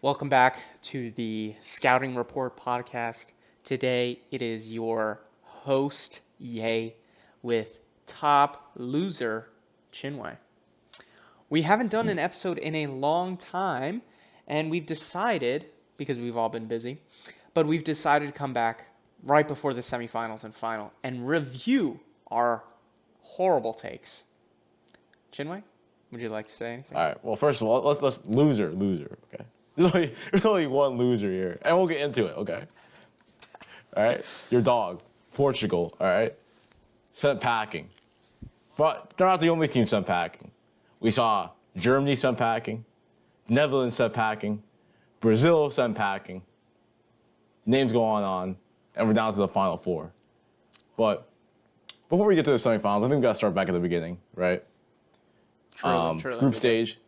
Welcome back to the Scouting Report podcast. Today it is your host, Ye, with top loser, Chinwei. We haven't done an episode in a long time, and we've decided, because we've all been busy, but we've decided to come back right before the semifinals and final and review our horrible takes. Chinwei, would you like to say anything? All right. Well, first of all, let's loser. Okay. There's only one loser here, and we'll get into it. Okay. All right. Your dog, Portugal. All right. Sent packing, but they're not the only team sent packing. We saw Germany sent packing, Netherlands sent packing, Brazil sent packing. Names go on, and we're down to the final four. But before we get to the semifinals, I think we got to start back at the beginning, right? Truly. Group stage.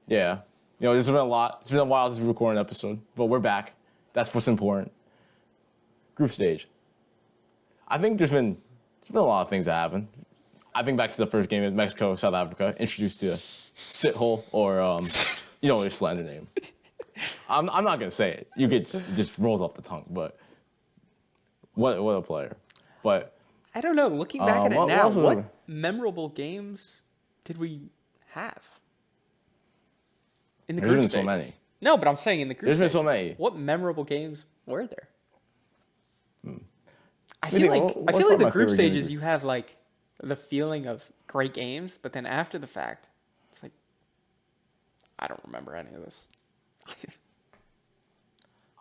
Yeah. There's been a lot. It's been a while since we recorded an episode, but we're back. That's what's important. Group stage. I think there's been a lot of things that happen. I think back to the first game in Mexico, South Africa, introduced to sit hole or your slander name. I'm not gonna say it. You get just rolls off the tongue, but what a player. But I don't know. Looking back at it now, what what memorable games did we have in the group There's been stages? so many. No, but I'm saying in the group There's been stages, so many. what memorable games were there? I What do feel you like think- I what's feel one like of the my group favorite games? stages you have like the feeling of great games, but then after the fact, it's like I don't remember any of this.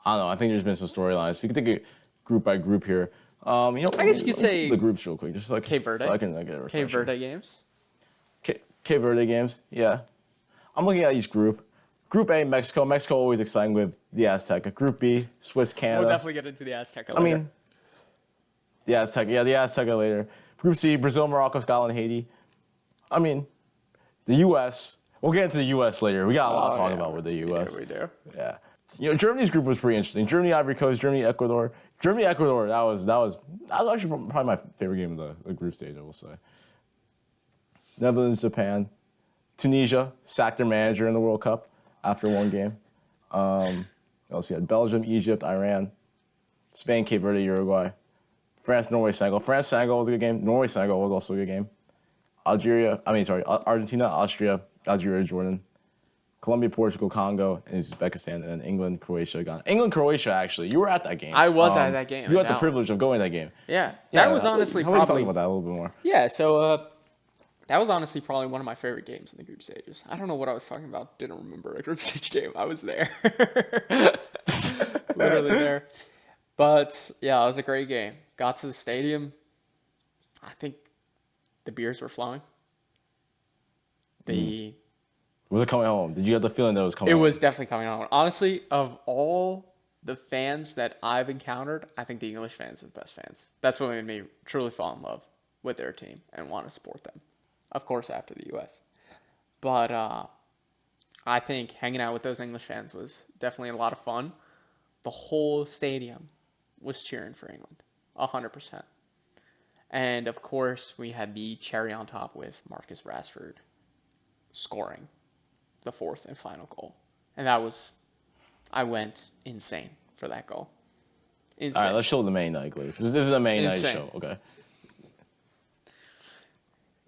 I don't know. I think there's been some storylines. We can take it group by group here. I guess you could say the groups real quick, just like Cape Verde. so I can get a refresher. Cape Verde games. Cape Verde games, yeah. I'm looking at each group. Group A, Mexico. Mexico always exciting with the Azteca. Group B, Swiss, Canada. We'll definitely get into the Azteca later. I mean, the Azteca. Yeah, the Azteca later. Group C, Brazil, Morocco, Scotland, Haiti. I mean, the U.S. We'll get into the U.S. later. We got a lot to talk about with the U.S. We do. Yeah. Germany's group was pretty interesting. Germany, Ivory Coast, Germany, Ecuador. Germany, Ecuador. That was actually probably my favorite game of the group stage, I will say. Netherlands, Japan, Tunisia sacked their manager in the World Cup after one game. What else we had? Belgium, Egypt, Iran, Spain, Cape Verde, Uruguay, France, Norway, Senegal. France, Senegal was a good game. Norway, Senegal was also a good game. Argentina, Austria, Algeria, Jordan, Colombia, Portugal, Congo, and Uzbekistan, and then England, Croatia, Ghana. England, Croatia, actually. You were at that game. I was at that game. You had the privilege of going to that game. Yeah, that was honestly how about you probably talk about that a little bit more? Yeah, so that was honestly probably one of my favorite games in the group stages. I don't know what I was talking about. Didn't remember a group stage game. I was there. Literally there. But yeah, it was a great game. Got to the stadium. I think the beers were flowing. Was it coming home? Did you have the feeling that it was coming It home? was definitely coming home. Honestly, of all the fans that I've encountered, I think the English fans are the best fans. That's what made me truly fall in love with their team and want to support them. Of course, after the U.S. But I think hanging out with those English fans was definitely a lot of fun. The whole stadium was cheering for England, 100%. And, of course, we had the cherry on top with Marcus Rashford scoring the fourth and final goal. And I went insane for that goal. Insane. All right, let's show the main night, please. This is a main night Insane. show, okay?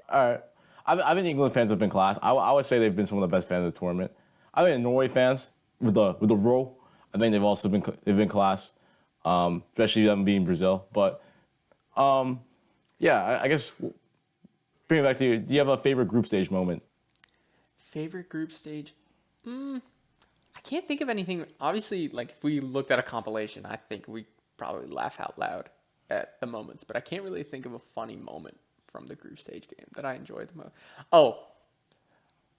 All right. I think England fans have been class. I would say they've been some of the best fans of the tournament. I think the Norway fans with the row, I think they've also been class, especially them being Brazil. But yeah, I guess bring it back to you. Do you have a favorite group stage moment? Favorite group stage? I can't think of anything. Obviously, like if we looked at a compilation, I think we'd probably laugh out loud at the moments. But I can't really think of a funny moment from the group stage game that I enjoyed the most. Oh,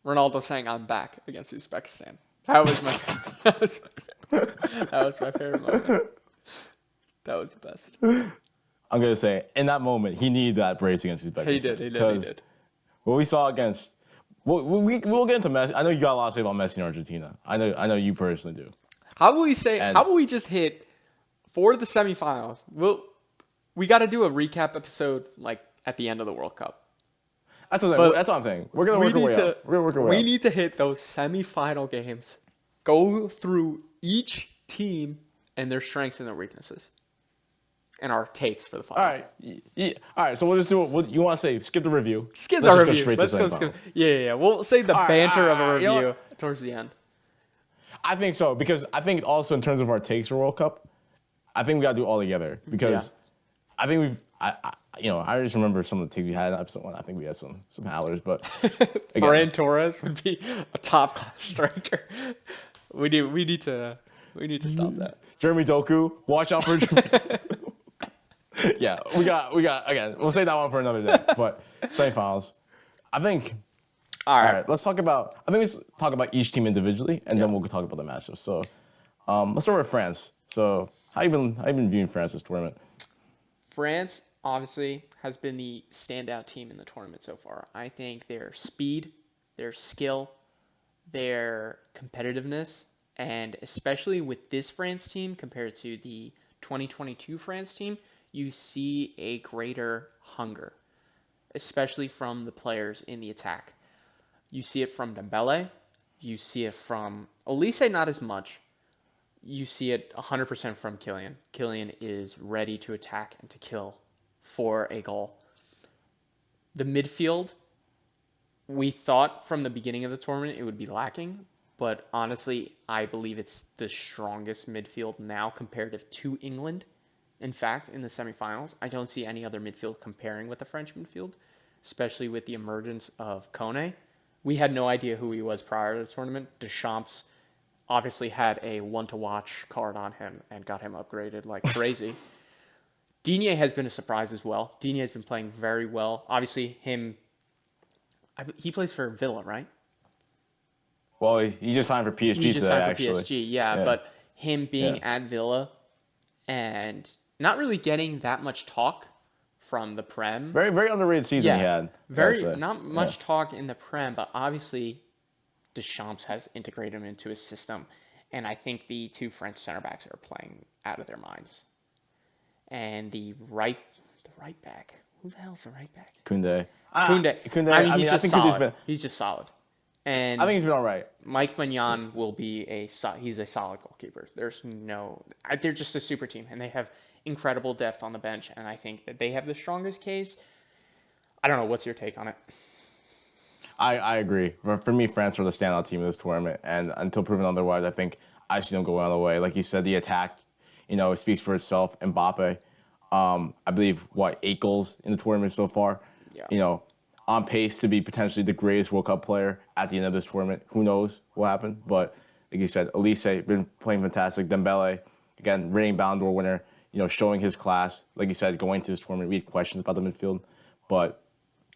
Ronaldo saying "I'm back" against Uzbekistan. That was my favorite moment. That was the best. I'm gonna say in that moment he needed that brace against Uzbekistan. He did. What we saw against, we'll get into Messi. I know you got a lot to say about Messi in Argentina. I know you personally do. How about we just hit for the semifinals? We got to do a recap episode like at the end of the World Cup. That's what I'm saying. We're gonna work our way up. We're gonna work our way up. We need to hit those semifinal games Go through each team and their strengths and their weaknesses, and our takes for the All final. right. All right. So we'll just do what you want to say. Skip the review. Skip the Let's just go review. straight to Let's the go skip. semifinals. Yeah. We'll save the All right. banter of a You know review what? towards the end. I think so because I think also in terms of our takes for World Cup, I think we got to do it all together because I think we've. I just remember some of the takes we had in episode 1. I think we had some howlers, but again, Ferran Torres would be a top class striker. We need to stop that. Jeremy Doku, watch out for. Yeah, we got again. We'll save that one for another day. But semifinals, I think. All All right. right, let's talk about. I think let's talk about each team individually, and then we'll talk about the matchups. So, let's start with France. So, how you been viewing France this tournament? France obviously has been the standout team in the tournament so far. I think their speed, their skill, their competitiveness, and especially with this France team compared to the 2022 France team, you see a greater hunger, especially from the players in the attack. You see it from Dembele. You see it from Elise, not as much. You see it 100% from Kylian. Kylian is ready to attack and to kill for a goal. The midfield, we thought from the beginning of the tournament it would be lacking, but honestly, I believe it's the strongest midfield now comparative to England. In fact, in the semifinals, I don't see any other midfield comparing with the French midfield, especially with the emergence of Kone. We had no idea who he was prior to the tournament. Deschamps obviously had a one-to-watch card on him and got him upgraded like crazy. Digne has been a surprise as well. Digne has been playing very well. Obviously, he plays for Villa, right? Well, he just signed for PSG He just today, signed for actually. PSG, yeah. Yeah, But him being yeah. at Villa and not really getting that much talk from the Prem. Very, very underrated season he Yeah, had. Gotta very say. not Yeah. much talk in the Prem, but obviously Deschamps has integrated him into his system, and I think the two French center backs are playing out of their minds. And the right back, who the hell's the right back? Koundé. Kunde. Koundé. I mean, I he's mean, I just think Koundé's solid. been. He's just solid. I think And he's been all right. Mike Magnan will be he's a solid goalkeeper. They're just a super team, and they have incredible depth on the bench, and I think that they have the strongest case. I don't know. What's your take on it? I agree. For me, France are the standout team in this tournament, and until proven otherwise, I think I see them go out of the way. Like you said, the attack, it speaks for itself. Mbappe, I believe, 8 goals in the tournament so far. Yeah. On pace to be potentially the greatest World Cup player at the end of this tournament. Who knows what happened? But like you said, Elise been playing fantastic. Dembele, again, reigning Ballon d'Or winner. Showing his class. Like you said, going to this tournament, we had questions about the midfield, but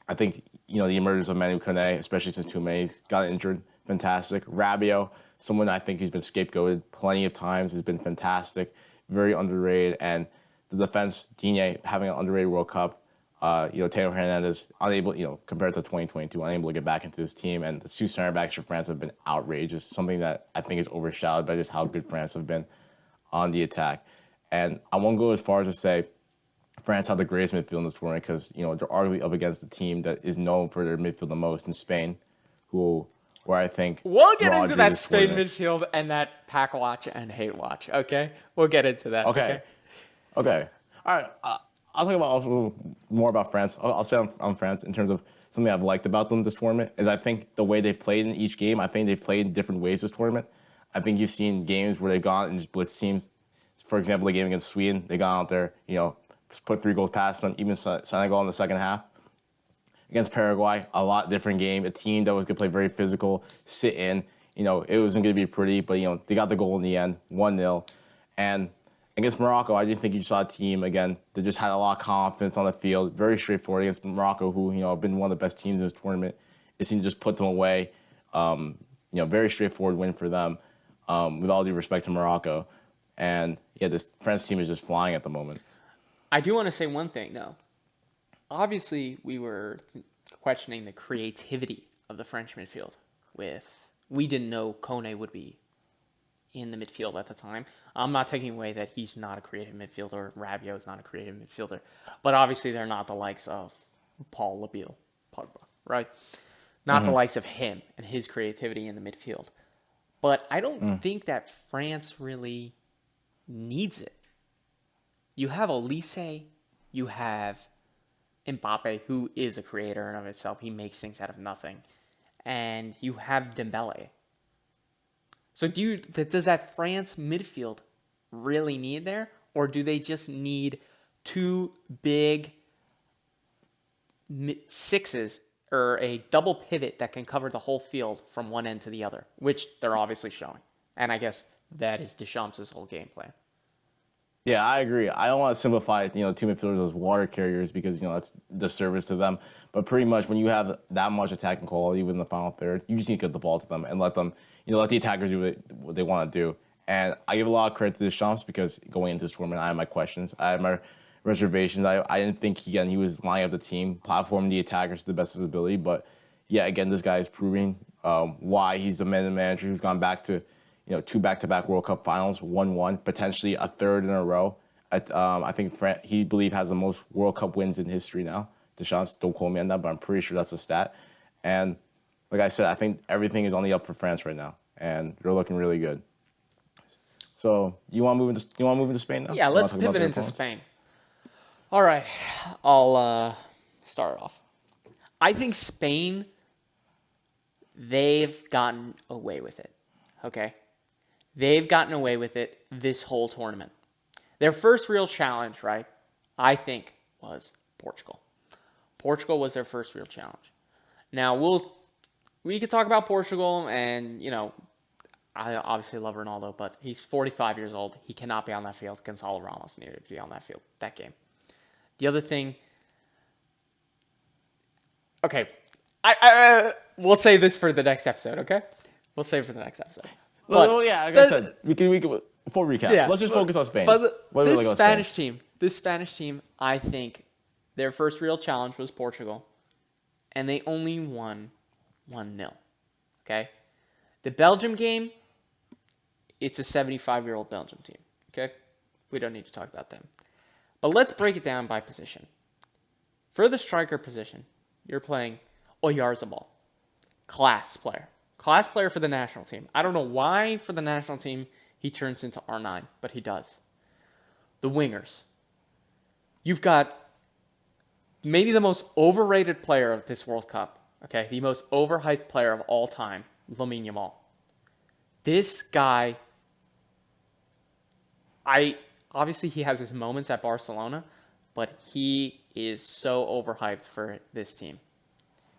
I think the emergence of Manu Kone, especially since Toumé got injured, fantastic. Rabiot, someone I think who's been scapegoated plenty of times, has been fantastic, very underrated, and the defense, Digne having an underrated World Cup. Taylor Hernandez unable, compared to 2022, unable to get back into this team, and the two center backs for France have been outrageous. Something that I think is overshadowed by just how good France have been on the attack. And I won't go as far as to say France had the greatest midfield in this tournament because they're arguably up against the team that is known for their midfield the most in Spain, where I think We'll get into Rodri that this Spain tournament. midfield and that pack watch and hate watch. Okay, we'll get into that. Okay, okay, all right. I'll talk about also more about France. I'll say on France in terms of something I've liked about them this tournament is I think the way they've played in each game. I think they've played in different ways this tournament. I think you've seen games where they've gone and just blitz teams. For example, the game against Sweden, they got out there, put 3 goals past them. Even Senegal in the second half. Against Paraguay, a lot different game. A team that was going to play very physical, sit in. It wasn't going to be pretty, but, they got the goal in the end, 1-0. And against Morocco, I didn't think you saw a team, again, that just had a lot of confidence on the field. Very straightforward against Morocco, who, have been one of the best teams in this tournament. It seemed to just put them away. Very straightforward win for them, with all due respect to Morocco. And, yeah, this France team is just flying at the moment. I do want to say one thing, though. Obviously, we were questioning the creativity of the French midfield. We didn't know Kone would be in the midfield at the time. I'm not taking away that he's not a creative midfielder. Rabiot is not a creative midfielder. But obviously, they're not the likes of Paul Labille, Pogba, right? Not the likes of him and his creativity in the midfield. But I don't think that France really needs it. You have Elise, you have Mbappe, who is a creator in of itself. He makes things out of nothing. And you have Dembele. So does that France midfield really need there? Or do they just need two big sixes or a double pivot that can cover the whole field from one end to the other, which they're obviously showing. And I guess that is Deschamps' whole game plan. Yeah, I agree. I don't want to simplify, two midfielders as water carriers because, that's disservice to them. But pretty much when you have that much attacking quality within the final third, you just need to get the ball to them and let them, let the attackers do what they want to do. And I give a lot of credit to Deschamps because going into this tournament, I had my questions. I had my reservations. I didn't think, he was lining up the team, platforming the attackers to the best of his ability. But, yeah, again, this guy is proving why he's a manager who's gone back to, two back-to-back World Cup finals, 1-1, potentially a third in a row. I think he has the most World Cup wins in history now. Deschamps, don't quote me on that, but I'm pretty sure that's a stat. And like I said, I think everything is on the up for France right now, and they're looking really good. So you want to move into Spain now? Yeah, let's pivot into Spain. All right, I'll start off. I think Spain, they've gotten away with it. Okay, they've gotten away with it this whole tournament. Their first real challenge, right, I think, was Portugal. Portugal was their first real challenge. Now, we could talk about Portugal, and, I obviously love Ronaldo, but he's 45 years old. He cannot be on that field. Gonzalo Ramos needed to be on that field, that game. The other thing, okay, we'll save this for the next episode, okay? We'll save it for the next episode. Well, yeah, like I said, we can full recap. Yeah, Let's just focus on Spain. But this Spanish team, I think their first real challenge was Portugal, and they only won 1-0. Okay? The Belgium game, it's a 75-year-old Belgium team. Okay? We don't need to talk about them. But let's break it down by position. For the striker position, you're playing Oyarzabal. Class player. Class player for the national team. I don't know why for the national team he turns into R9, but he does. The wingers. You've got maybe the most overrated player of this World Cup. Okay, the most overhyped player of all time, Lamine Yamal. This guy, obviously he has his moments at Barcelona, but he is so overhyped for this team.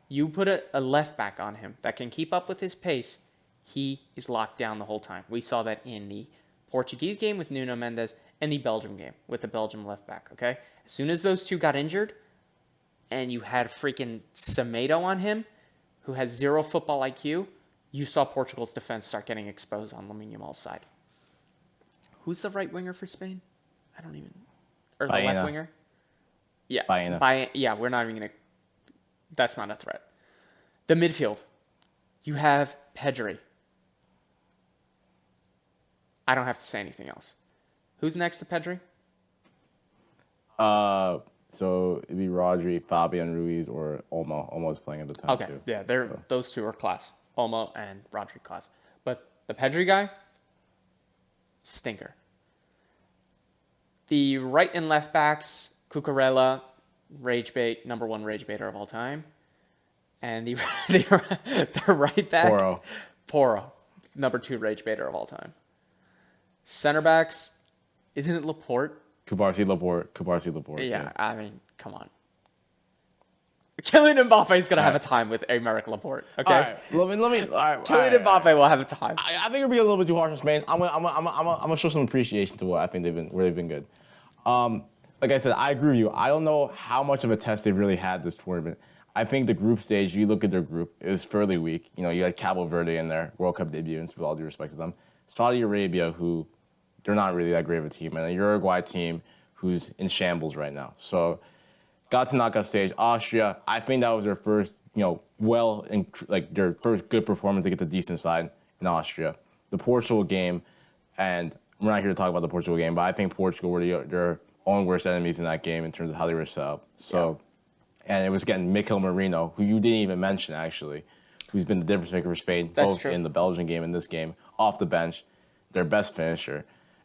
You put a left back on him that can keep up with his pace, he is locked down the whole time. We saw that in the Portuguese game with Nuno Mendes and the Belgium game with the Belgium left back, okay? As soon as those two got injured and you had freaking Semedo on him, who has zero football IQ, you saw Portugal's defense start getting exposed on Lamine Yamal's side. Who's the right winger for Spain? I don't even... Or the left winger? Yeah. Yeah, we're not even going to... That's not a threat. The midfield. You have Pedri. I don't have to say anything else. Who's next to Pedri? So it'd be Rodri, Fabian Ruiz, or Olmo. Olmo's playing at the time too. Yeah, those two are class. Olmo and Rodri class. But the Pedri guy, stinker. The right and left backs, Cucurella, rage bait, number one rage baiter of all time. And the right back, Porro, number two rage baiter of all time. Center backs, isn't it Laporte? Kubarsi Laporte. Yeah, I mean, come on. Kylian Mbappe is going to have a time with Aymeric Laporte, okay? All right, let me. All right, Kylian Mbappe will have a time. I think it'll be a little bit too harsh on Spain. I'm gonna show some appreciation to what I think where they've been good. Like I said, I agree with you. I don't know how much of a test they've really had this tournament. I think the group stage, you look at their group, it was fairly weak. You had Cabo Verde in their World Cup debuts, with all due respect to them. Saudi Arabia, who they're not really that great of a team, and a Uruguay team who's in shambles right now. So got to knockout stage. Austria, I think that was their first, their first good performance to get the decent side in Austria. The Portugal game, and we're not here to talk about the Portugal game, but I think Portugal were their own worst enemies in that game in terms of how they were set up. So, and it was again Mikel Merino, who you didn't even mention actually, who's been the difference maker for Spain, both in the Belgian game and this game. off the bench, their best finisher.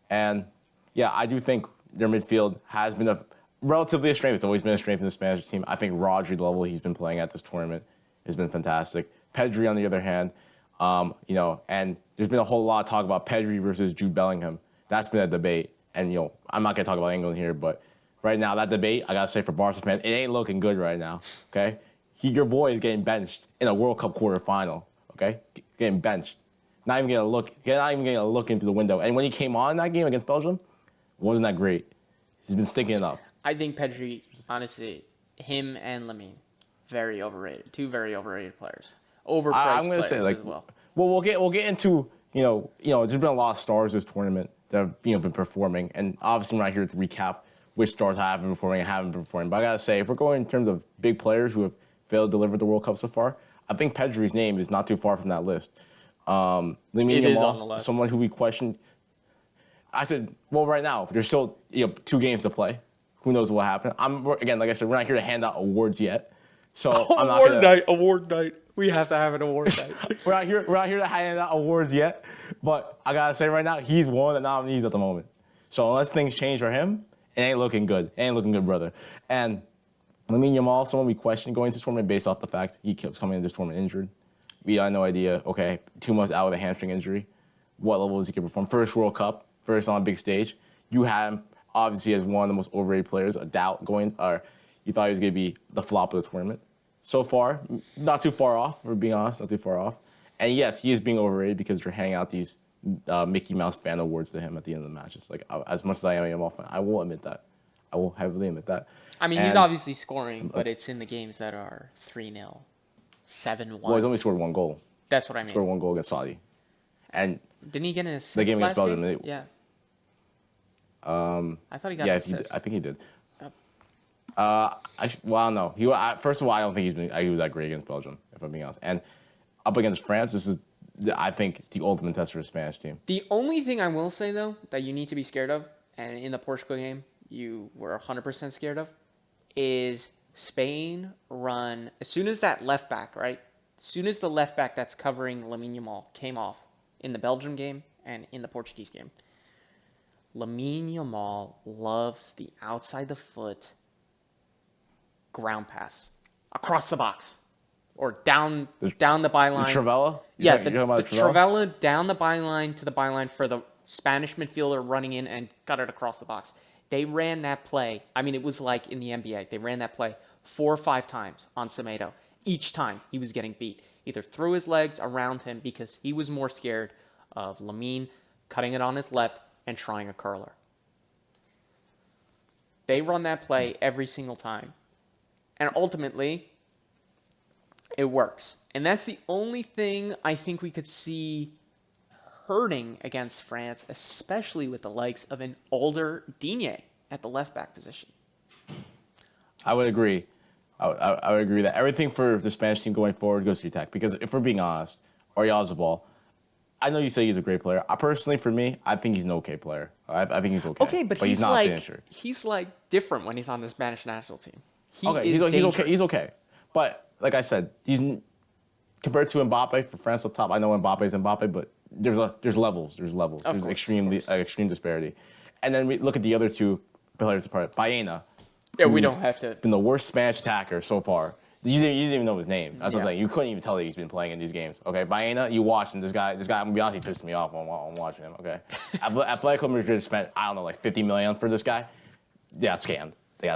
And yeah, I do think their midfield has been relatively a strength. It's always been a strength in the Spanish team. I think Rodri, the level he's been playing at this tournament, has been fantastic. Pedri, on the other hand, and there's been a whole lot of talk about Pedri versus Jude Bellingham. That's been a debate. And, I'm not going to talk about England here, but right now, that debate, I got to say for Barca fans, it ain't looking good right now, okay? Your boy is getting benched in a World Cup quarterfinal, okay? Getting benched. Not even getting a look into the window. And when he came on in that game against Belgium, it wasn't that great. He's been stinking it up. I think Pedri, honestly, him and Lamine, very overrated. Two very overrated players. Overpriced I'm going to players say, as well. Well, we'll get into, there's been a lot of stars this tournament that have, been performing. And obviously, we're not here to recap which stars have been performing and haven't been performing. But I got to say, if we're going in terms of big players who have failed to deliver the World Cup so far, I think Pedri's name is not too far from that list. Lamine Yamal, someone who we questioned. I said, well, right now, there's still 2 games to play. Who knows what will happen? Again, like I said, we're not here to hand out awards yet. So I'm not gonna. Award night. We have to have an award night. We're not here to hand out awards yet. But I gotta say right now, he's one of the nominees at the moment. So unless things change for him, it ain't looking good. It ain't looking good, brother. And Lamine Yamal, someone we questioned going to this tournament based off the fact he was coming into this tournament injured. We had no idea. Okay, 2 months out with a hamstring injury. What levels he could perform? First World Cup, first on a big stage. You had him obviously as one of the most overrated players. A doubt going, or you thought he was going to be the flop of the tournament. So far, not too far off. For being honest, not too far off. And yes, he is being overrated because they're handing out these Mickey Mouse fan awards to him at the end of the match. It's like as much as I am a Yamal fan, I will admit that. I will heavily admit that. I mean, he's obviously scoring, but it's in the games that are 3-0, 7-1. Well, he's only scored 1 goal. That's what I mean. Scored 1 goal against Saudi. And didn't he get an assist the game against Belgium? Yeah. I thought he got an assist. I think he did. I don't know. First of all, I don't think he was that great against Belgium, if I'm being honest. And up against France, this is, I think, the ultimate test for the Spanish team. The only thing I will say, though, that you need to be scared of, and in the Portugal game, you were 100% scared of, is Spain run, as soon as that left back, right? As soon as the left back that's covering Lamine Yamal came off in the Belgium game and in the Portuguese game, Lamine Yamal loves the outside the foot ground pass across the box or down the byline. The Trivela? Yeah, the Trivela down the byline to the byline for the Spanish midfielder running in and got it across the box. They ran that play. I mean, it was like in the NBA. They ran that play 4 or 5 times on Semedo. Each time he was getting beat. Either threw his legs around him because he was more scared of Lamine cutting it on his left and trying a curler. They run that play every single time. And ultimately, it works. And that's the only thing I think we could see hurting against France, especially with the likes of an older Digne at the left back position. I would agree. I would agree that everything for the Spanish team going forward goes to attack. Because if we're being honest, Oyarzabal, I know you say he's a great player. Personally, for me, I think he's an okay player. I think he's okay. Okay, but he's not a finisher. He's like different when he's on the Spanish national team. He's okay. He's okay. But like I said, he's compared to Mbappe for France up top. I know Mbappe is Mbappe, but there's levels. There's extreme disparity. And then we look at the other 2 players apart. Baena. Yeah, we don't have to. Been the worst Spanish attacker so far. You didn't even know his name. That's what I'm saying. You couldn't even tell that he's been playing in these games. Okay, Baena, you watch, and this guy, I'm gonna be honest, he pissed me off when I'm watching him. Okay, Atletico Madrid spent like 50 million for this guy. They got scammed. All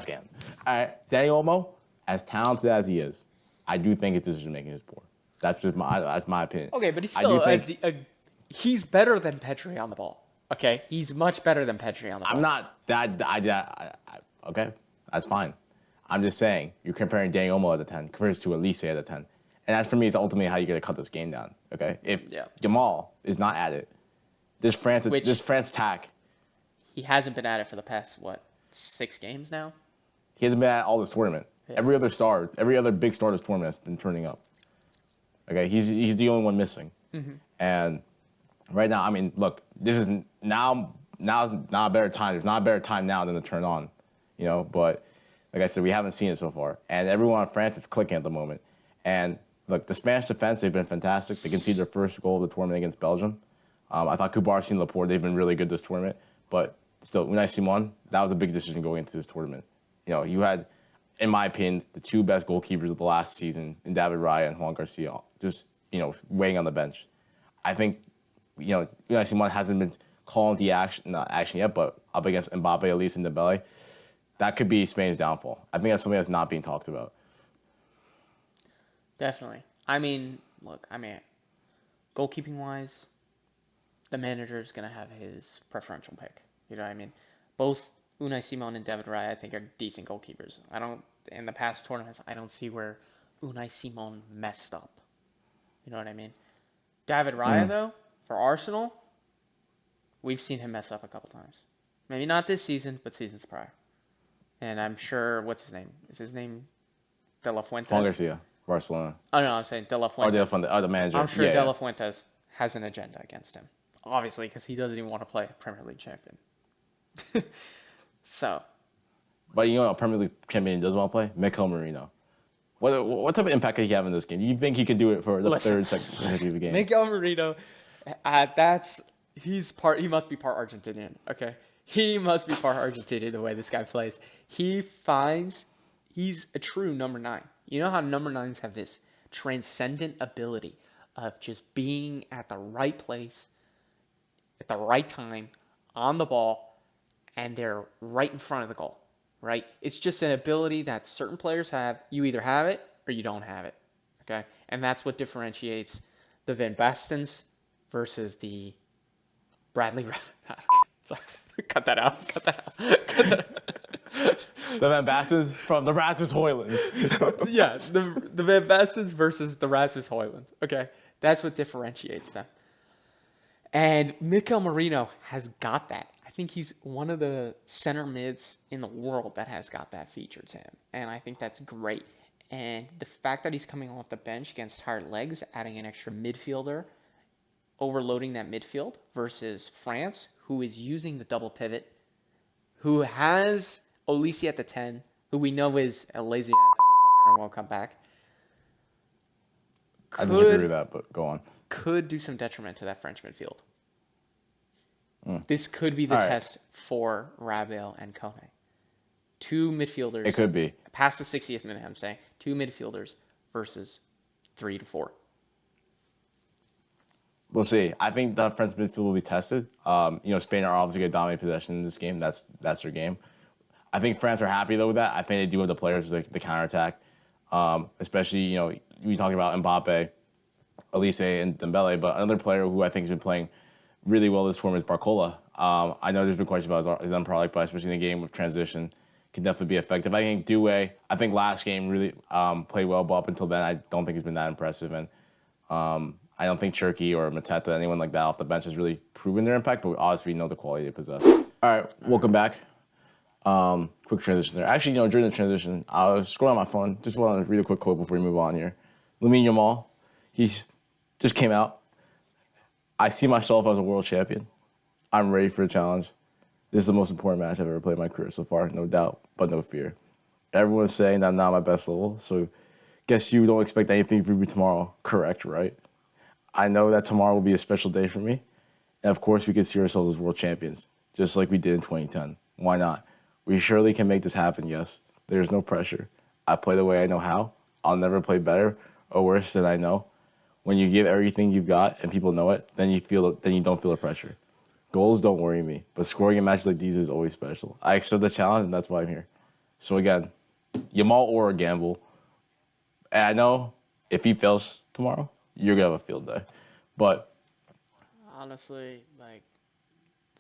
right, Dani Olmo, as talented as he is, I do think his decision making is poor. That's my opinion. Okay, but he's still he's better than Pedri on the ball. Okay, he's much better than Pedri on the ball. I'm not okay, that's fine. I'm just saying, you're comparing Dani Olmo at the 10 compared to Elise at the 10. And that, for me, is ultimately how you're going to cut this game down, okay? If Jamal is not at it, this France attack. He hasn't been at it for the past, 6 games now? He hasn't been at all this tournament. Yeah. Every other big star this tournament has been turning up. Okay, he's the only one missing. Mm-hmm. And right now, I mean, look, this is now's not a better time. There's not a better time now than to turn on, but like I said, we haven't seen it so far. And everyone in France is clicking at the moment. And look, the Spanish defense, they've been fantastic. They conceded their first goal of the tournament against Belgium. I thought Kubarsi and Laporte, they've been really good this tournament, but still, Unai Simon, that was a big decision going into this tournament. You had, in my opinion, the two best goalkeepers of the last season in David Raya and Juan Garcia, just, waiting on the bench. I think, Unai Simon hasn't been calling the action, not action yet, but up against Mbappe, at least in Dembele, that could be Spain's downfall. I think that's something that's not being talked about. Definitely. I mean, look, goalkeeping wise, the manager is going to have his preferential pick. You know what I mean? Both Unai Simon and David Raya, I think, are decent goalkeepers. In the past tournaments, I don't see where Unai Simon messed up. You know what I mean? David Raya, though, for Arsenal, we've seen him mess up a couple times. Maybe not this season, but seasons prior. And I'm sure, what's his name? Is his name De La Juan Fuentes? Garcia, Barcelona. Oh, no, I'm saying De La Or Fuentes. the manager. I'm sure Yeah, De yeah. La Fuentes has an agenda against him. Obviously, because he doesn't even want to play a Premier League champion. So, But a Premier League champion does want to play? Mikel Merino. What type of impact could he have in this game? You think he could do it for the listen, third, second game? Miguel Marino, he must be part Argentinian, okay? He must be part Argentinian the way this guy plays. He's a true number nine. You know how number nines have this transcendent ability of just being at the right place, at the right time, on the ball, and they're right in front of the goal, right? It's just an ability that certain players have. You either have it or you don't have it, okay? And that's what differentiates the Van Bastens versus the Bradley. Sorry, cut that out. Cut that out. Cut that out. The Van Bastens from the Rasmus Hoyland. Yeah, the Van Bastens versus the Rasmus Hoyland. Okay, that's what differentiates them. And Mikel Merino has got that. I think he's one of the center mids in the world that has got that feature to him. And I think that's great. And the fact that he's coming off the bench against tired legs, adding an extra midfielder, overloading that midfield versus France, who is using the double pivot, who has Olise at the 10, who we know is a lazy ass motherfucker and won't come back, I disagree with could that, but go on. could do some detriment to that French midfield. This could be the All right. test for Rabiot and Kone. Two midfielders. It could be. Past the 60th minute, I'm saying. Two midfielders versus 3 to 4. We'll see. I think the French midfield will be tested. Spain are obviously going to dominate possession in this game. That's their game. I think France are happy, though, with that. I think they do have the players for the counterattack. Especially, we talking about Mbappe, Elise, and Dembele, but another player who I think has been playing really well this tournament is Barcola. I know there's been questions about his end product, but especially in the game with transition, can definitely be effective. I think Doué, last game really played well, but up until then, I don't think he's been that impressive. And I don't think Cherky or Mateta, anyone like that off the bench, has really proven their impact, but obviously we know the quality they possess. All right, welcome back. Quick transition there. Actually, during the transition, I was scrolling on my phone. Just want to read a quick quote before we move on here. Lamine Yamal, he's just came out. I see myself as a world champion. I'm ready for a challenge. This is the most important match I've ever played in my career so far, no doubt, but no fear. Everyone's saying that I'm not my best level, so guess you don't expect anything from me tomorrow. Correct, right? I know that tomorrow will be a special day for me. And of course, we can see ourselves as world champions, just like we did in 2010. Why not? We surely can make this happen, yes. There's no pressure. I play the way I know how. I'll never play better or worse than I know. When you give everything you've got and people know it, then you don't feel the pressure. Goals don't worry me, but scoring in matches like these is always special. I accept the challenge, and that's why I'm here. So again, Yamal or a gamble. And I know if he fails tomorrow, you're gonna have a field day. But Honestly,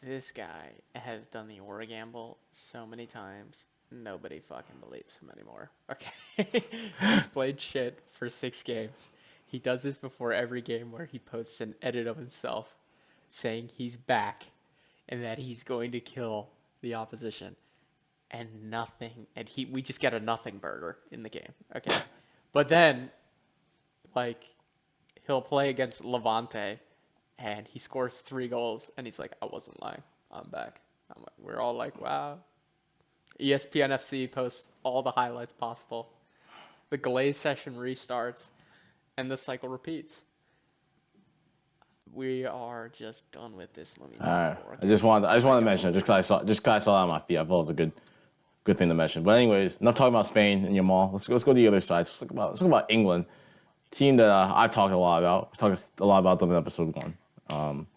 this guy has done the Aura gamble so many times, nobody fucking believes him anymore. Okay? He's played shit for 6 games. He does this before every game where he posts an edit of himself saying he's back and that he's going to kill the opposition. And nothing. And we just get a nothing burger in the game. Okay? But then, he'll play against Levante and he scores 3 goals and he's like, I wasn't lying. I'm back. We're all like, wow. ESPN FC posts all the highlights possible. The Glaze session restarts and the cycle repeats. We are just done with this. Let me All move right. forward. I just wanted I to mention it don't. just because I saw that on my feed. I thought it was a good thing to mention. But anyways, enough talking about Spain and Yamal. Let's go to the other side. Let's talk about England, team that I've talked a lot about. I talked a lot about them in episode one.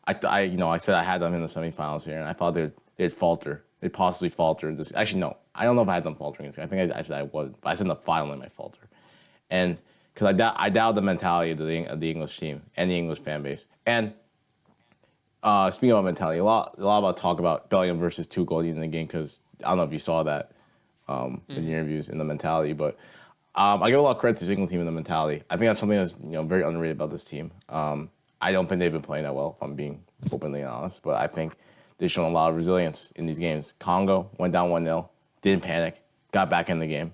I said I had them in the semifinals here, and I thought they'd falter. They'd possibly falter. Actually, no, I don't know if I had them faltering. I think I said I would, but I said in the final they might falter, and because I doubt the mentality of the English team and the English fan base. And speaking about mentality, a lot about talk about Bellingham versus Tuchel in the game because I don't know if you saw that in the Mm-hmm. interviews in the mentality, but I give a lot of credit to the England team in the mentality. I think that's something that's very underrated about this team. I don't think they've been playing that well, if I'm being openly honest, but I think they've shown a lot of resilience in these games. Congo went down 1-0, didn't panic, got back in the game.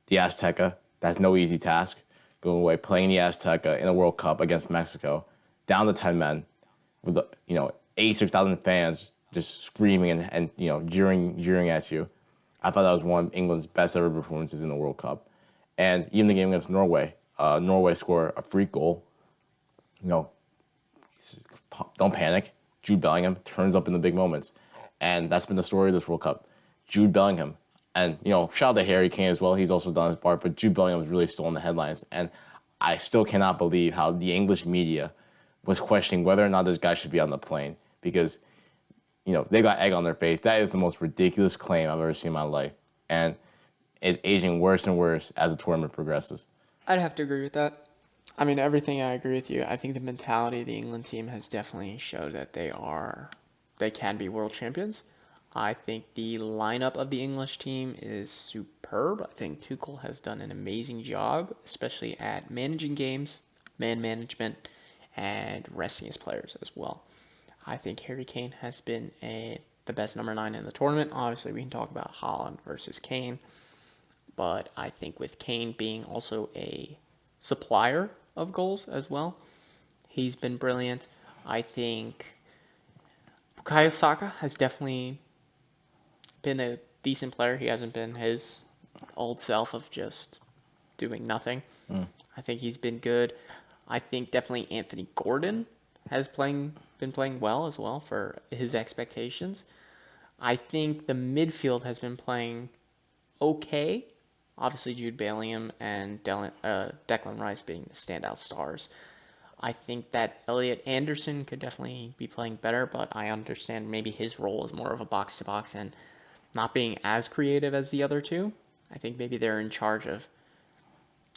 The Azteca, that's no easy task. Going away, playing the Azteca in a World Cup against Mexico, down to 10 men, with 86,000 fans just screaming and jeering at you. I thought that was one of England's best ever performances in the World Cup. And even the game against Norway, Norway scored a free goal. You know, don't panic. Jude Bellingham turns up in the big moments, and that's been the story of this World Cup. Jude Bellingham, and shout out to Harry Kane as well. He's also done his part, but Jude Bellingham has really stolen the headlines, and I still cannot believe how the English media was questioning whether or not this guy should be on the plane because they got egg on their face. That is the most ridiculous claim I've ever seen in my life, and it's aging worse and worse as the tournament progresses. I'd have to agree with that. I mean, everything I agree with you. I think the mentality of the England team has definitely showed that they can be world champions. I think the lineup of the English team is superb. I think Tuchel has done an amazing job, especially at managing games, man management, and resting his players as well. I think Harry Kane has been the best number 9 in the tournament. Obviously, we can talk about Haaland versus Kane, but I think with Kane being also a supplier of goals as well, he's been brilliant. I think Bukayo Saka has definitely been a decent player. He hasn't been his old self of just doing nothing. I think he's been good. I think definitely Anthony Gordon has been playing well as well for his expectations. I think the midfield has been playing okay. Obviously, Jude Bellingham and Declan Rice being the standout stars. I think that Elliot Anderson could definitely be playing better, but I understand maybe his role is more of a box to box and not being as creative as the other two. I think maybe they're in charge of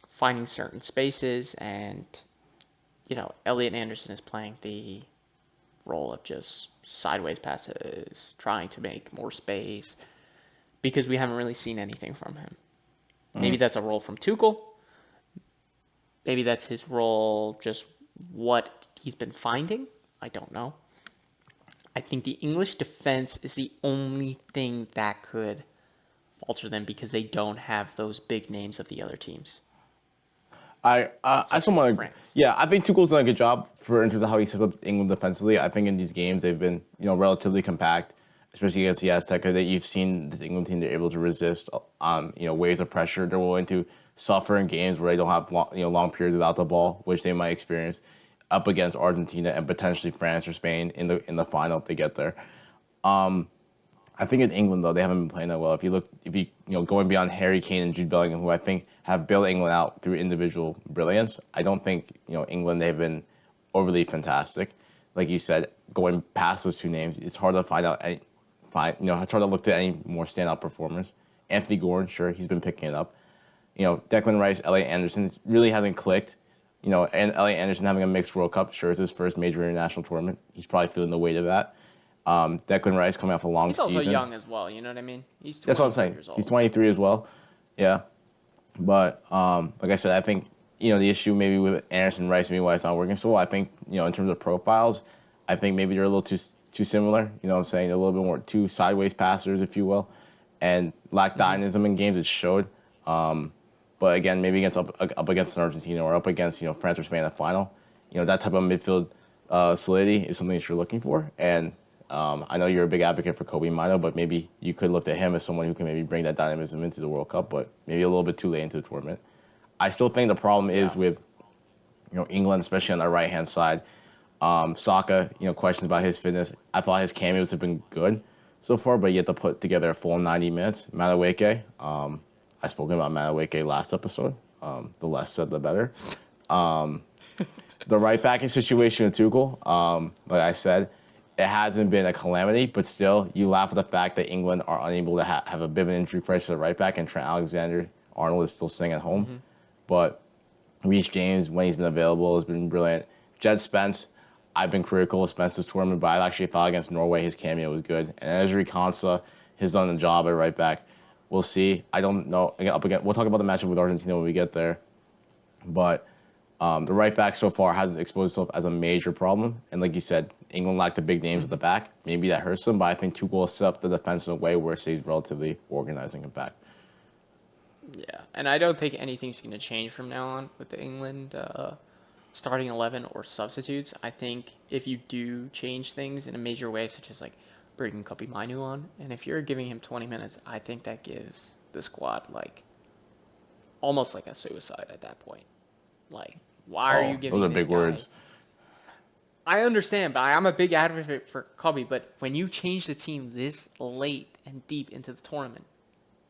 finding certain spaces, and Elliot Anderson is playing the role of just sideways passes, trying to make more space because we haven't really seen anything from him. Maybe that's a role from Tuchel. Maybe that's his role, just what he's been finding. I don't know. I think the English defense is the only thing that could falter them because they don't have those big names of the other teams, I such still as want to, France. yeah, I think Tuchel's done a good job in terms of how he sets up England defensively. I think in these games they've been relatively compact, especially against the Azteca. That you've seen this England team, they're able to resist waves of pressure. They're willing to suffer in games where they don't have long periods without the ball, which they might experience up against Argentina and potentially France or Spain in the final if they get there. I think in England though they haven't been playing that well. If you going beyond Harry Kane and Jude Bellingham, who I think have bailed England out through individual brilliance, I don't think England they've been overly fantastic. Like you said, going past those two names, it's hard to it's hard to look to any more standout performers. Anthony Gordon, sure, he's been picking it up. Declan Rice, Elliot Anderson really hasn't clicked. And Elliot Anderson having a mixed World Cup, sure, it's his first major international tournament. He's probably feeling the weight of that. Declan Rice coming off a long He's also season. young as well. You know what I mean? He's That's what I'm 23 saying. years He's old. 23 as well. Yeah. But like I said, I think the issue maybe with Anderson Rice, maybe why it's not working so well. I think in terms of profiles, I think maybe they're a little too similar. You know what I'm saying? A little bit more two sideways passers, if you will, and lack Mm-hmm. dynamism in games. It showed. But again, maybe against up against an Argentina or up against France or Spain in the final, that type of midfield solidity is something that you're looking for. And I know you're a big advocate for Kobe Mino, but maybe you could look at him as someone who can maybe bring that dynamism into the World Cup, but maybe a little bit too late into the tournament. I still think the problem is Yeah. with England, especially on the right hand side. Saka, questions about his fitness. I thought his cameos have been good so far, but yet to put together a full 90 minutes. Madueke, I spoke about Madueke last episode. The less said, the better. The right backing situation with Tuchel, like I said, it hasn't been a calamity, but still, you laugh at the fact that England are unable to have a bit of an injury crisis at right back, and Trent Alexander-Arnold is still staying at home. But Reece James, when he's been available, has been brilliant. Jed Spence, I've been critical of Spence's tournament, but I actually thought against Norway his cameo was good. And Ezri Konsa has done the job at right back. We'll see. I don't know. Again, up again, we'll talk about the matchup with Argentina when we get there. But the right back so far hasn't exposed itself as a major problem. And like you said, England lacked the big names at the back. Maybe that hurts them, but I think Tuchel will set up the defense in a way where it stays relatively organized and compact. Yeah, and I don't think anything's going to change from now on with the England starting 11 or substitutes. I think if you do change things in a major way, such as like bringing Kobe Mainu on, and if you're giving him 20 minutes, I think that gives the squad like almost like a suicide at that point. Like, why are you Oh, those giving are this big guy? words. I understand, but I'm a big advocate for Kobe. But when you change the team this late and deep into the tournament,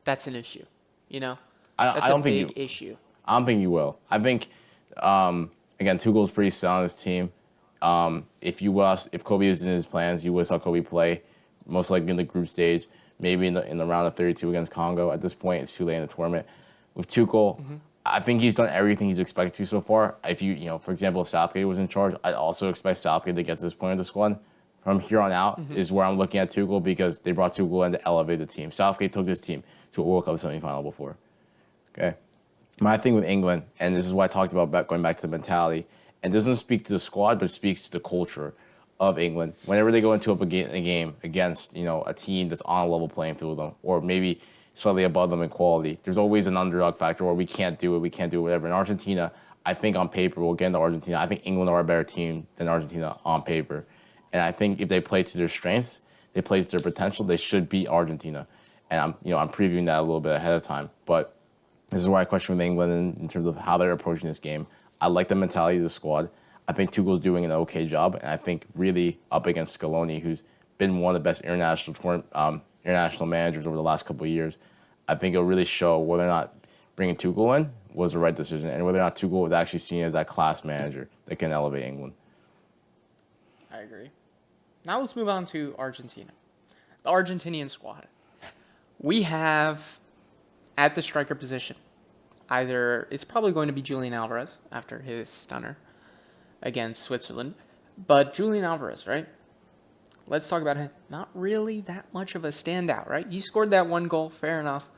that's an issue. You know, I that's a don't think you. big issue. I don't think you will. I think again, Tuchel's pretty sound on his team. If Kobe was in his plans, you would have saw Kobe play, most likely in the group stage, maybe in the round of 32 against Congo. At this point, it's too late in the tournament. With Tuchel, I think he's done everything he's expected to so far. If for example, if Southgate was in charge, I'd also expect Southgate to get to this point of the squad. From here on out is where I'm looking at Tuchel because they brought Tuchel in to elevate the team. Southgate took this team to a World Cup semifinal before. Okay. My thing with England, and this is what I talked about going back to the mentality, and it doesn't speak to the squad, but it speaks to the culture of England. Whenever they go into a game against a team that's on a level playing field with them, or maybe slightly above them in quality, there's always an underdog factor, or we can't do it, whatever. In Argentina, I think on paper, we'll get into Argentina. I think England are a better team than Argentina on paper, and I think if they play to their strengths, they play to their potential, they should beat Argentina. And I'm previewing that a little bit ahead of time, but. This is why I question with England in terms of how they're approaching this game. I like the mentality of the squad. I think Tuchel's doing an okay job, and I think really up against Scaloni, who's been one of the best international managers over the last couple of years. I think it'll really show whether or not bringing Tuchel in was the right decision, and whether or not Tuchel was actually seen as that class manager that can elevate England. I agree. Now let's move on to Argentina. The Argentinian squad. We have at the striker position, either it's probably going to be Julian Alvarez after his stunner against Switzerland, but Julian Alvarez, right? Let's talk about him. Not really that much of a standout, right? He scored that one goal, fair enough,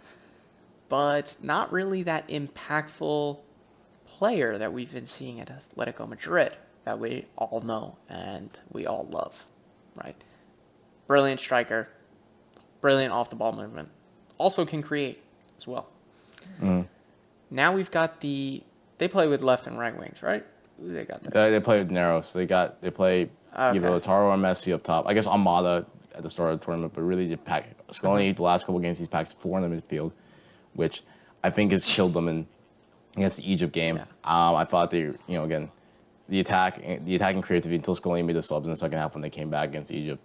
but not really that impactful player that we've been seeing at Atletico Madrid that we all know and we all love, right? Brilliant striker, brilliant off the ball movement, also can create as well. Now we've got they play with left and right wings, right? Who they got there? They play with Narrows. They play either Lautaro or Messi up top. I guess Almada at the start of the tournament, but really the pack. Scaloni, the last couple games, he's packed 4 in the midfield, which I think has killed them against the Egypt game. Yeah. I thought again, the attacking creativity until Scaloni made the subs in the second half when they came back against Egypt.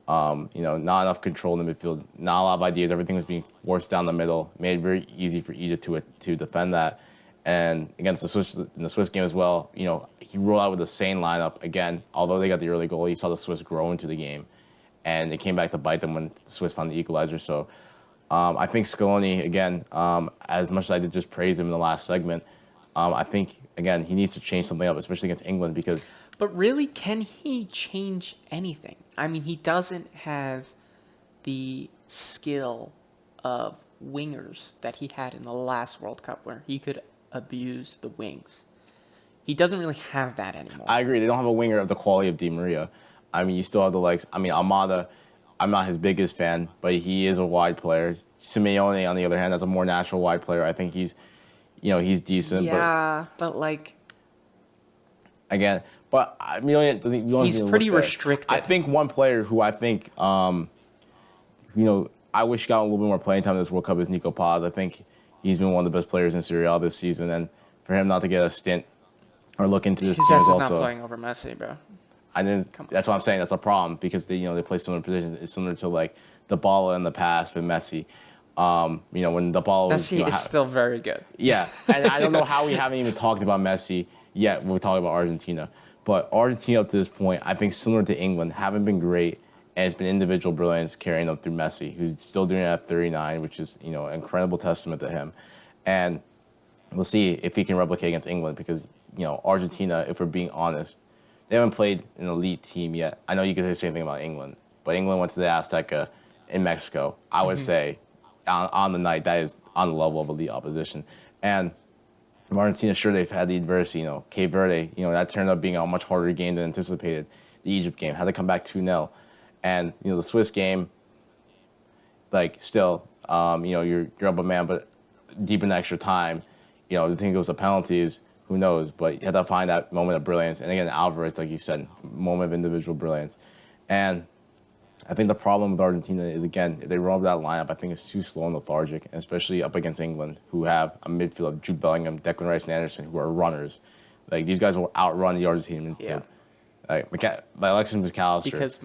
Not enough control in the midfield, not a lot of ideas. Everything was being forced down the middle, made it very easy for Egypt to defend that. And against the Swiss game as well, he rolled out with a sane lineup again. Although they got the early goal, you saw the Swiss grow into the game, and it came back to bite them when the Swiss found the equalizer. So I think Scaloni again, as much as I did just praise him in the last segment, I think again he needs to change something up, especially against England because. But really, can he change anything? I mean, he doesn't have the skill of wingers that he had in the last World Cup where he could abuse the wings. He doesn't really have that anymore. I agree. They don't have a winger of the quality of Di Maria. I mean, you still have the likes. I mean, Almada, I'm not his biggest fan, but he is a wide player. Simeone, on the other hand, that's a more natural wide player. I think he's decent. Yeah, but like. Again, but I mean, He's pretty restricted. I think one player who I think, I wish got a little bit more playing time in this World Cup is Nico Paz. I think he's been one of the best players in Serie A this season, and for him not to get a stint or look into this His team ass is is also. not playing over Messi, bro. I didn't. Come on. That's what I'm saying. That's a problem because they play similar positions. It's similar to like the ball in the past with Messi. When the ball was Messi is still very good. yeah, and I don't know how we haven't even talked about Messi yet when we're talking about Argentina. But Argentina up to this point, I think similar to England, haven't been great, and it's been individual brilliance carrying them through Messi, who's still doing it at 39, which is an incredible testament to him. And we'll see if he can replicate against England because Argentina, if we're being honest, they haven't played an elite team yet. I know you can say the same thing about England, but England went to the Azteca in Mexico. I would say on the night that is on the level of elite opposition. And Argentina, sure, they've had the adversity. Cape Verde, that turned out being a much harder game than anticipated. The Egypt game had to come back 2-0. And, the Swiss game, like, still, you're up a man, but deep in extra time, the thing goes to penalties, who knows? But you had to find that moment of brilliance. And again, Alvarez, like you said, moment of individual brilliance. And I think the problem with Argentina is, again, if they roll up that lineup, I think it's too slow and lethargic, and especially up against England, who have a midfield of Jude Bellingham, Declan Rice, and Anderson, who are runners. Like, these guys will outrun the Argentinian midfield. Yeah. Like Alexis McAllister, Because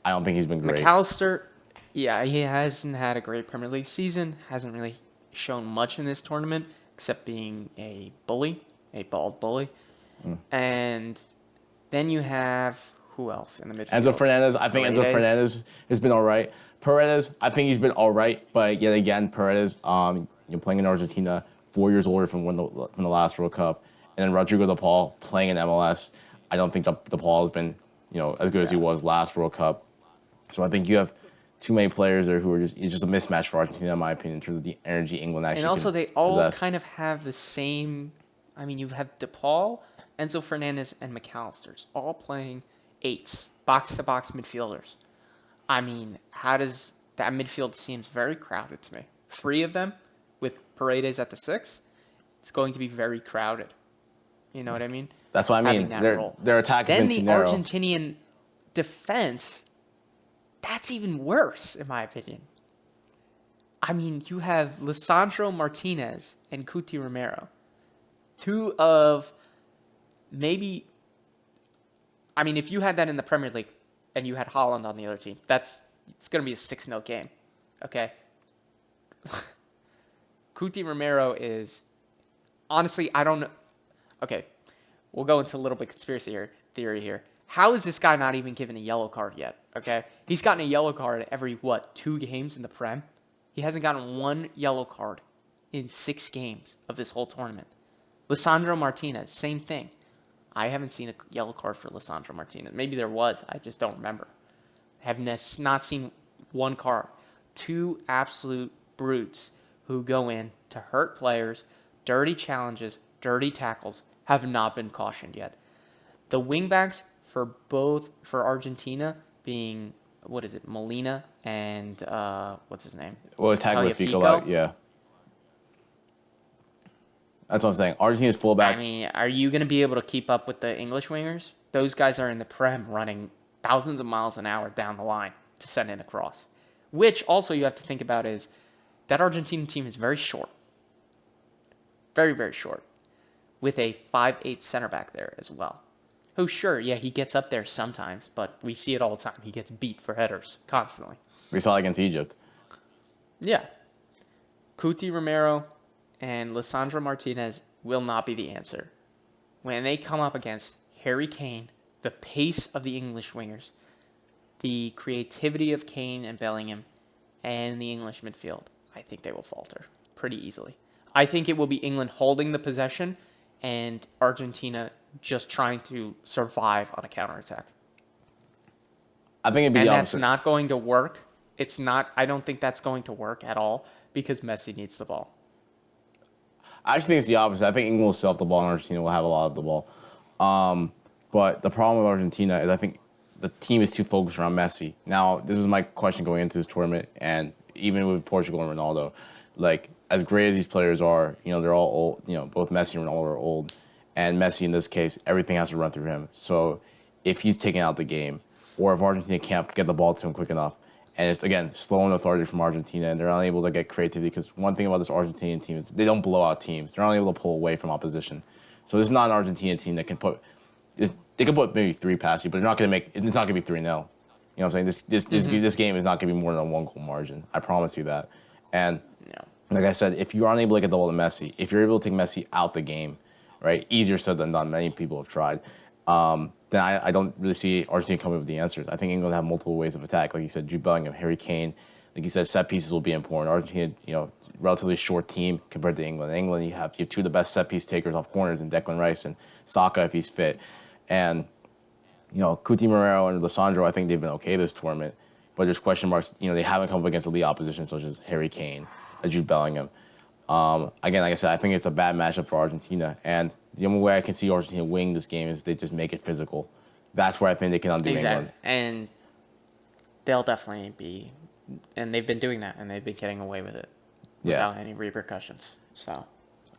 I don't think he's been great. McAllister, yeah, he hasn't had a great Premier League season, hasn't really shown much in this tournament, except being a bully, a bald bully. And then you have, who else in the midfield? Enzo Fernandez, I think Enzo Fernandez has been all right. Paredes, I think he's been all right, but yet again, Paredes, playing in Argentina, 4 years older from the last World Cup, and then Rodrigo De Paul playing in MLS. I don't think De Paul has been, as good as he was last World Cup. So I think you have too many players there who are it's just a mismatch for Argentina, in my opinion, in terms of the energy England actually. And also, they all possess. kind of have the same. I mean, you have DePaul, Enzo Fernandez, and McAllister's all playing eights, box-to-box midfielders. I mean, how does that midfield seems very crowded to me? 3 of them with Paredes at the 6. It's going to be very crowded. You know what I mean? That's what I mean. Their attack has Then been too the narrow. Argentinian defense, that's even worse, in my opinion. I mean, you have Lisandro Martinez and Cuti Romero. 2 of maybe... I mean, if you had that in the Premier League and you had Holland on the other team, it's going to be a 6-0 game. Okay? Cuti Romero is... Honestly, I don't know... Okay, we'll go into a little bit conspiracy theory here. How is this guy not even given a yellow card yet? Okay? He's gotten a yellow card every, 2 games in the Prem? He hasn't gotten 1 yellow card in 6 games of this whole tournament. Lisandro Martinez, same thing. I haven't seen a yellow card for Lisandro Martinez. Maybe there was. I just don't remember. I have not seen 1 card. 2 absolute brutes who go in to hurt players, dirty challenges, dirty tackles, have not been cautioned yet. The wingbacks for Argentina being, Molina and, what's his name? Well, it's Tagliafico, yeah. That's what I'm saying. Argentina's fullbacks. I mean, are you going to be able to keep up with the English wingers? Those guys are in the Prem running thousands of miles an hour down the line to send in a cross. Which also you have to think about is that Argentine team is very short. Very, very short. With a 5'8" center back there as well. Who, sure, yeah, he gets up there sometimes, but we see it all the time. He gets beat for headers constantly. We saw it against Egypt. Yeah. Cuti Romero and Lisandro Martinez will not be the answer. When they come up against Harry Kane, the pace of the English wingers, the creativity of Kane and Bellingham, and the English midfield, I think they will falter pretty easily. I think it will be England holding the possession and Argentina just trying to survive on a counterattack. I think it'd be the opposite. And that's not going to work. I don't think that's going to work at all because Messi needs the ball. I actually think it's the opposite. I think England will still have the ball and Argentina will have a lot of the ball. But the problem with Argentina is I think the team is too focused around Messi. Now, this is my question going into this tournament, and even with Portugal and Ronaldo, like, as great as these players are, they're all old. Both Messi and Ronaldo are old. And Messi, in this case, everything has to run through him. So if he's taking out the game, or if Argentina can't get the ball to him quick enough, and it's, again, slow and authority from Argentina, and they're unable to get creativity, because one thing about this Argentinian team is they don't blow out teams. They're not able to pull away from opposition. So this is not an Argentinian team that can put... they could put maybe 3 past you, but they're not gonna make. It's not gonna be 3-0. You know what I'm saying? This game is not gonna be more than a 1 goal margin. I promise you that. And Yeah. like I said, if you're unable to get the ball to Messi, if you're able to take Messi out the game, right? Easier said than done. Many people have tried. Then I don't really see Argentina coming up with the answers. I think England have multiple ways of attack. Like you said, Jude Bellingham, Harry Kane. Like you said, set pieces will be important. Argentina, relatively short team compared to England. In England, you have 2 of the best set piece takers off corners in Declan Rice and Saka if he's fit. And, Coutinho Morero and Lissandro, I think they've been okay this tournament. But there's question marks. They haven't come up against elite opposition such as Harry Kane, Jude Bellingham. Again, like I said, I think it's a bad matchup for Argentina. And the only way I can see Argentina winning this game is they just make it physical. That's where I think they can undo England. And they'll definitely be, and they've been doing that, and they've been getting away with it without any repercussions. So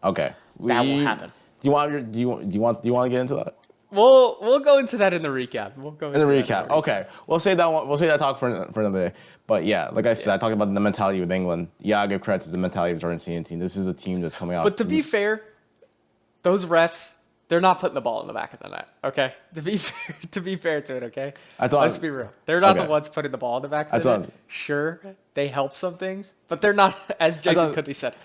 okay, that will happen. Do you want to get into that? We'll go into that in the recap. We'll go into in the recap. Okay, we'll say that one. We'll say that talk for another day. But yeah, like I said, I talked about the mentality with England. Yeah, I give credit to the mentality of the Argentinian team. This is a team that's coming out. But to be fair, those refs, they're not putting the ball in the back of the net. Okay, to be fair to it. Okay, let's be real. They're not the ones putting the ball in the back of the net. Sure, they help some things, but they're not. As Jason Cuddy said,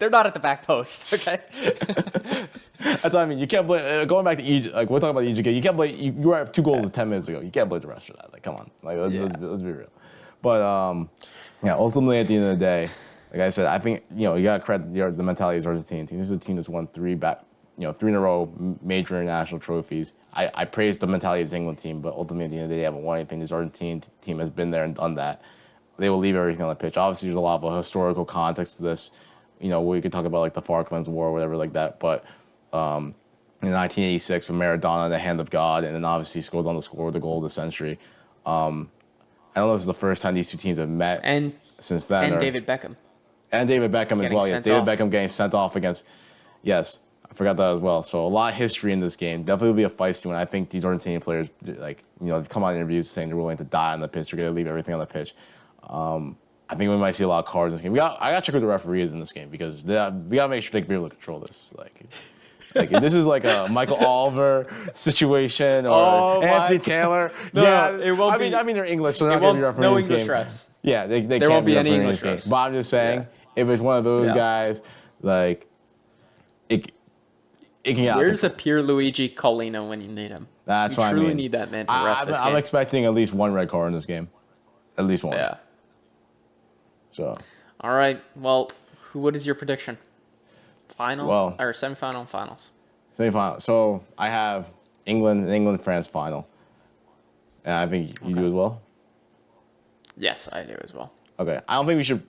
they're not at the back post. Okay. That's what I mean. You can't blame. Going back to Egypt, like we're talking about the Egypt game. You can't blame. You were at 2 goals 10 minutes ago. You can't blame the rest of that. Like, come on. Like, let's be real. But ultimately at the end of the day, like I said, I think you got to credit the mentality of the Argentinian team. This is a team that's won 3 in a row major international trophies. I praise the mentality of the England team, but ultimately at the end of the day, they haven't won anything. This Argentine team has been there and done that. They will leave everything on the pitch. Obviously, there's a lot of historical context to this. We could talk about like the Falklands War or whatever like that, but. In 1986 with Maradona, the hand of God, and then obviously goes on to score the goal of the century. I don't know if this is the first time these 2 teams have met since then. And David Beckham. And David Beckham as well, yes. David Beckham getting sent off against, yes, I forgot that as well. So a lot of history in this game. Definitely will be a feisty one. I think these Argentinian players, they've come on interviews saying they're willing to die on the pitch. They're going to leave everything on the pitch. I think we might see a lot of cards in this game. I got to check with the referees in this game because we got to make sure they can be able to control this. Like if this is like a Michael Oliver situation or Anthony Taylor. No, yeah, it won't be. I mean, they're English, so they're not going to be refereeing no this English game. refs. Yeah, they there can't won't be any refereeing English this refs. game. But I'm just saying, if it's one of those guys, like it can get Where's a Pierluigi Collina when you need him? That's you what I mean. truly need that man to ref this game. I'm expecting at least 1 red card in this game, at least 1. Yeah. So. All right. Well, what is your prediction? Final or semifinal, finals? Semifinal. So I have England, France final, and I think you do as well. Yes, I do as well. Okay. I don't think we should.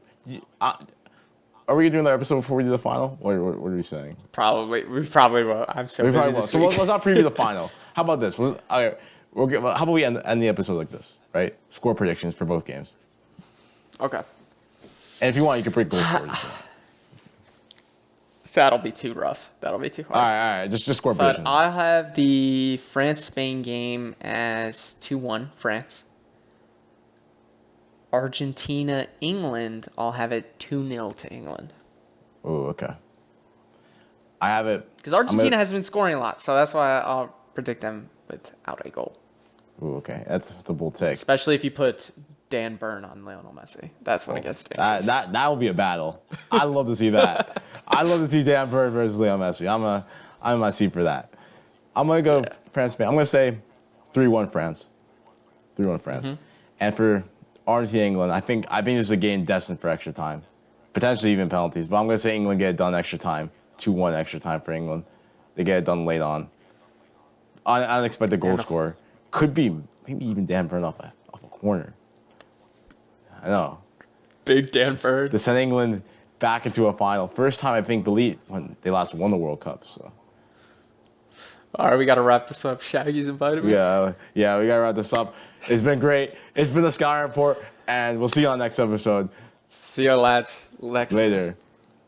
Are we doing the episode before we do the final? What are we saying? Probably. We probably will. I'm so busy this So week. let's not preview the final. How about this? How about we end the episode like this, right? Score predictions for both games. Okay. And if you want, you can predict goal scorers. That'll be too rough. That'll be too hard. All right. Just score But predictions. I have the France-Spain game as 2-1 France. Argentina-England, I'll have it 2-0 to England. Oh, okay. I have it. Because Argentina has been scoring a lot, so that's why I'll predict them without a goal. Oh, okay. That's a bold take. Especially if you put Dan Burn on Lionel Messi. That's when it gets dangerous. That will be a battle. I'd love to see that. I'd love to see Dan Burn versus Lionel Messi. I'm in my seat for that. I'm gonna go France, Spain. I'm gonna say 3-1 France. 3-1 France. Mm-hmm. And for Argentina, England, I think this is a game destined for extra time, potentially even penalties. But I'm gonna say England get it done extra time. 2-1 extra time for England. They get it done late on. Unexpected goal scorer. Could be maybe even Dan Burn off a corner. I know. Big Dan Burn. To send England back into a final. First time, I think, when they last won the World Cup. So. All right, we got to wrap this up. Shaggy's invited me. Yeah, we got to wrap this up. It's been great. It's been the Sky Report, and we'll see you on the next episode. See you, lads. Later.